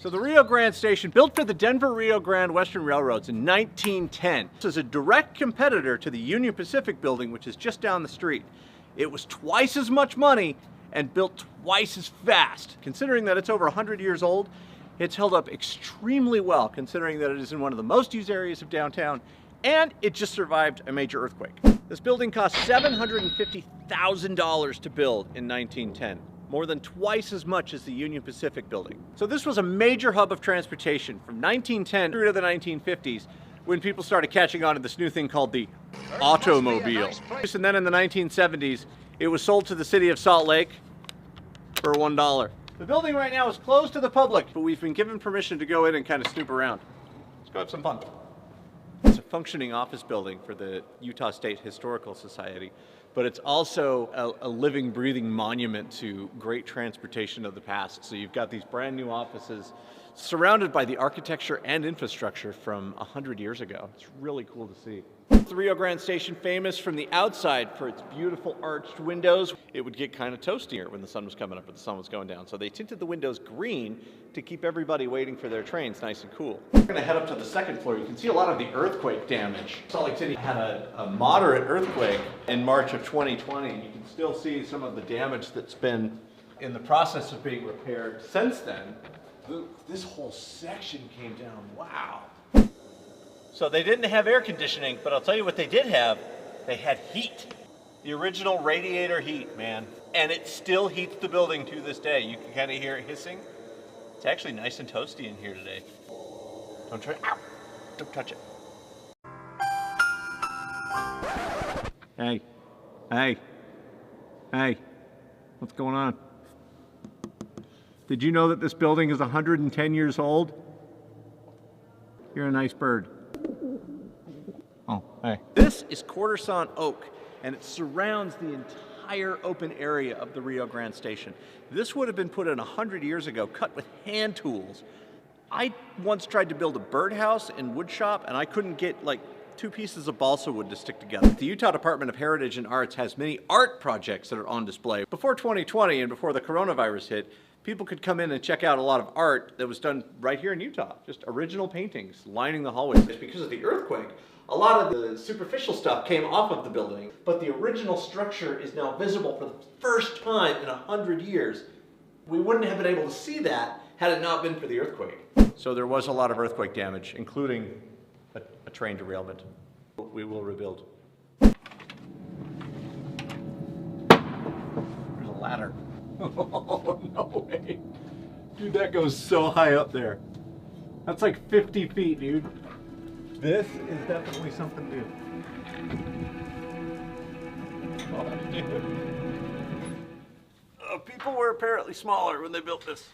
So the Rio Grande Station, built for the Denver Rio Grande Western Railroads in 1910. This is a direct competitor to the Union Pacific building, which is just down the street. It was twice as much money and built twice as fast. Considering that it's over 100 years old, it's held up extremely well, considering that it is in one of the most used areas of downtown, and it just survived a major earthquake. This building cost $750,000 to build in 1910. More than twice as much as the Union Pacific building. So this was a major hub of transportation from 1910 through to the 1950s, when people started catching on to this new thing called the automobile. And then in the 1970s, it was sold to the city of Salt Lake for $1. The building right now is closed to the public, but we've been given permission to go in and kind of snoop around. Let's go have some fun. It's a functioning office building for the Utah State Historical Society, but it's also a living, breathing monument to great transportation of the past. So you've got these brand new offices surrounded by the architecture and infrastructure from 100 years ago. It's really cool to see. The Rio Grande Station, famous from the outside for its beautiful arched windows. It would get kind of toasty here when the sun was coming up or the sun was going down. So they tinted the windows green to keep everybody waiting for their trains nice and cool. We're going to head up to the second floor. You can see a lot of the earthquake damage. Salt Lake City had a moderate earthquake in March of 2020. You can still see some of the damage that's been in the process of being repaired since then. This whole section came down. Wow. So they didn't have air conditioning, but I'll tell you what they did have. They had heat. The original radiator heat, man. And it still heats the building to this day. You can kind of hear it hissing. It's actually nice and toasty in here today. Don't try, ow, don't touch it. Hey, hey, hey, what's going on? Did you know that this building is 110 years old? You're a nice bird. Oh, hey. This is quarter-sawn oak, and it surrounds the entire open area of the Rio Grande Station. This would have been put in 100 years ago, cut with hand tools. I once tried to build a birdhouse in wood shop, and I couldn't get like 2 pieces of balsa wood to stick together. The Utah Department of Heritage and Arts has many art projects that are on display. Before 2020 and before the coronavirus hit, people could come in and check out a lot of art that was done right here in Utah. Just original paintings lining the hallways. Because of the earthquake, a lot of the superficial stuff came off of the building, but the original structure is now visible for the first time in 100 years. We wouldn't have been able to see that had it not been for the earthquake. So there was a lot of earthquake damage, including a train derailment. We will rebuild. There's a ladder. Oh, no way. Dude, that goes so high up there. That's like 50 feet, dude. This is definitely something new. Oh, dude. People were apparently smaller when they built this.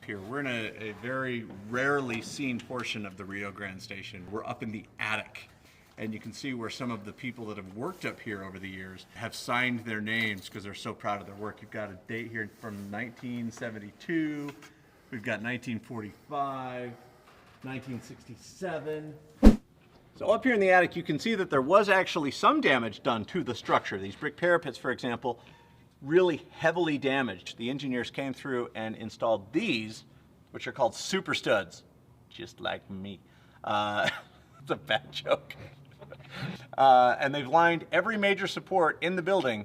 Here, we're in a very rarely seen portion of the Rio Grande Station. We're up in the attic. And you can see where some of the people that have worked up here over the years have signed their names because they're so proud of their work. You've got a date here from 1972. We've got 1945, 1967. So up here in the attic, you can see that there was actually some damage done to the structure. These brick parapets, for example, really heavily damaged. The engineers came through and installed these, which are called super studs, just like me. It's a bad joke. And they've lined every major support in the building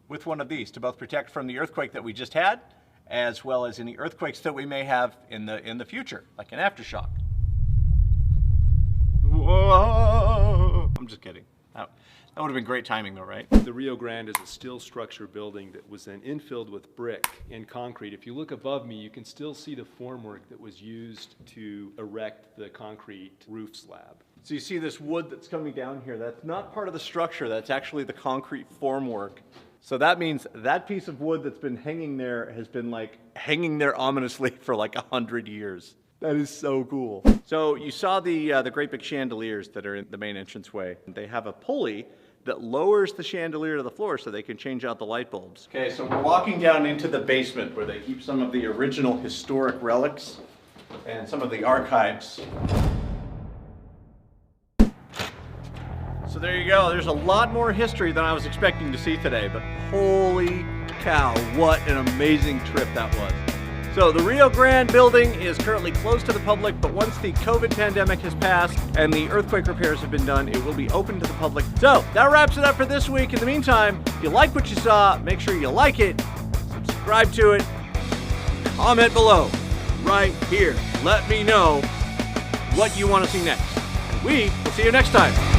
with one of these to both protect from the earthquake that we just had, as well as any earthquakes that we may have in the future, like an aftershock. Whoa! I'm just kidding. That would have been great timing though, right? The Rio Grande is a steel structure building that was then infilled with brick and concrete. If you look above me, you can still see the formwork that was used to erect the concrete roof slab. So you see this wood that's coming down here, that's not part of the structure, that's actually the concrete formwork. So that means that piece of wood that's been hanging there has been like hanging there ominously for like 100 years. That is so cool. So you saw the great big chandeliers that are in the main entranceway. They have a pulley that lowers the chandelier to the floor so they can change out the light bulbs. Okay, so we're walking down into the basement where they keep some of the original historic relics and some of the archives. So there you go. There's a lot more history than I was expecting to see today, but holy cow, what an amazing trip that was. So the Rio Grande building is currently closed to the public, but once the COVID pandemic has passed and the earthquake repairs have been done, it will be open to the public. So that wraps it up for this week. In the meantime, if you like what you saw, make sure you like it, subscribe to it, comment below, right here. Let me know what you want to see next. We will see you next time.